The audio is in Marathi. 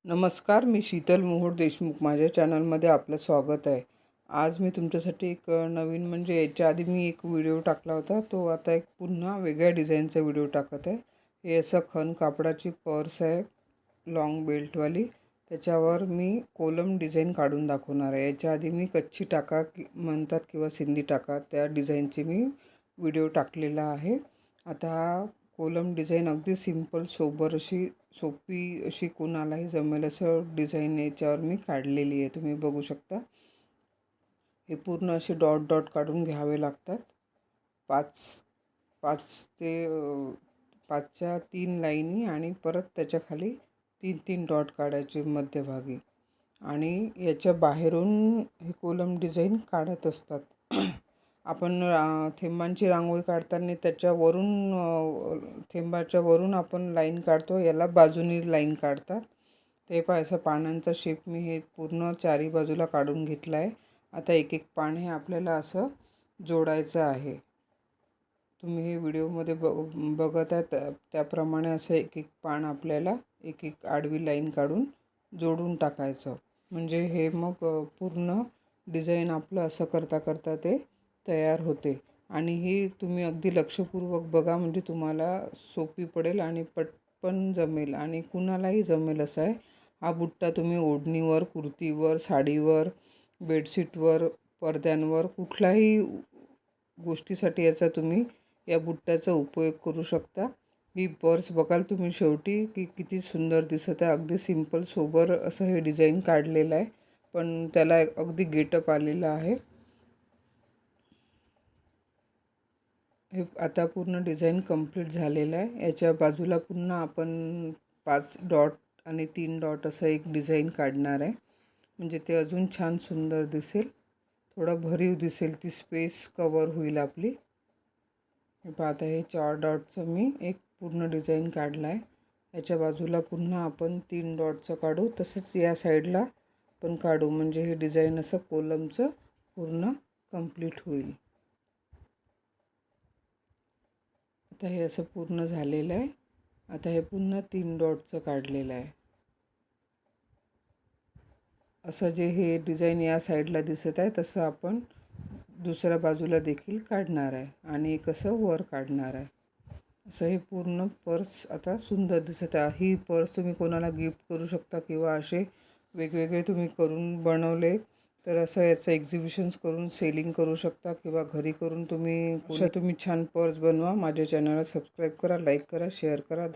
नमस्कार, मी शीतल मोहोळ देशमुख. माझ्या चॅनलमध्ये आपलं स्वागत आहे. आज मी तुमच्यासाठी एक नवीन म्हणजे याच्या आधी मी एक व्हिडिओ टाकला होता. तो आता एक पुन्हा वेगळ्या डिझाईनचा व्हिडिओ टाकत आहे. हे असं खण कापडाची पर्स आहे, लॉंग बेल्टवाली. त्याच्यावर मी कोलम डिझाईन काढून दाखवणार आहे. याच्या आधी मी कच्ची टाका म्हणतात किंवा सिंधी टाका, त्या डिझाईनची मी व्हिडिओ टाकलेला आहे. आता कोलम डिझाईन अगदी सिंपल सोबर अशी सोपी अशी कोणालाही जमेल असं डिझाईन याच्यावर मी काढलेली आहे. तुम्ही बघू शकता. हे पूर्ण असे डॉट डॉट काढून घ्यावे लागतात. पाच पाच ते पाचच्या 3 लाईनी आणि परत त्याच्या खाली 3-3 डॉट काढायचे मध्यभागी. आणि याच्या बाहेरून हे कोलम डिझाईन काढत असतात. आपण थेंबांची रांगोळी काढताना त्याच्यावरून थेंबाच्या वरून आपण लाईन काढतो, याला बाजूनी लाईन काढतात. ते असं पानांचा शेप मी हे पूर्ण चारी बाजूला काढून घेतला आहे. आता एक एक पान हे आपल्याला असं जोडायचं आहे. तुम्ही हे व्हिडिओमध्ये बघत आहे त्याप्रमाणे असं एक एक पान आपल्याला एक एक आडवी लाईन काढून जोडून टाकायचं. म्हणजे हे मग पूर्ण डिझाईन आपलं असं करता करता ते तयार होते. आणि ही तुम्ही अगदी लक्षपूर्वक बघा, म्हणजे तुम्हाला सोपी पडेल आणि पटकन जमेल आणि कुणालाही जमेल असं आहे. हा बुट्टा तुम्ही ओढणीवर, कुर्तीवर, साडीवर, बेडशीटवर, पडद्यांवर कुठल्याही गोष्टीसाठी याचा तुम्ही या बुट्ट्याचा उपयोग करू शकता. ही पर्स बघाल तुम्ही शेवटी की किती सुंदर दिसत आहे. अगदी सिंपल सोबर असं हे डिझाईन काढलेलं आहे, पण त्याला अगदी गेटअप आलेलं आहे. हे आता पूर्ण डिझाईन कंप्लीट झालेलं आहे. याच्या बाजूला पुन्हा आपण 5 डॉट आणि 3 डॉट असं एक डिझाईन काढणार आहे, म्हणजे ते अजून छान सुंदर दिसेल. थोडा भरीव दिसेल, ती स्पेस कवर होईल आपली. हे पाहता, हे 4 डॉटचं मी एक पूर्ण डिझाईन काढला आहे. याच्या बाजूला पुन्हा आपण 3 डॉटचं काढू, तसंच या साईडला पण काढू, म्हणजे हे डिझाईन असं कोलमचं पूर्ण कंप्लीट होईल. आता हे असं पूर्ण झालेलं आहे. आता हे पुन्हा 3 डॉटचं काढलेलं आहे. असं जे हे डिझाईन या साईडला दिसत आहे तसं आपण दुसऱ्या बाजूला देखील काढणार आहे आणि कसं वर काढणार आहे. असं हे पूर्ण पर्स आता सुंदर दिसत आहे. ही पर्स तुम्ही कोणाला गिफ्ट करू शकता किंवा असे वेगवेगळे तुम्ही करून बनवले तर असं याचं एक्झिबिशन्स करून सेलिंग करू शकता किंवा घरी करून तुम्ही छान पर्स बनवा. माझ्या चॅनलला सबस्क्राईब करा, लाईक करा, शेअर करा.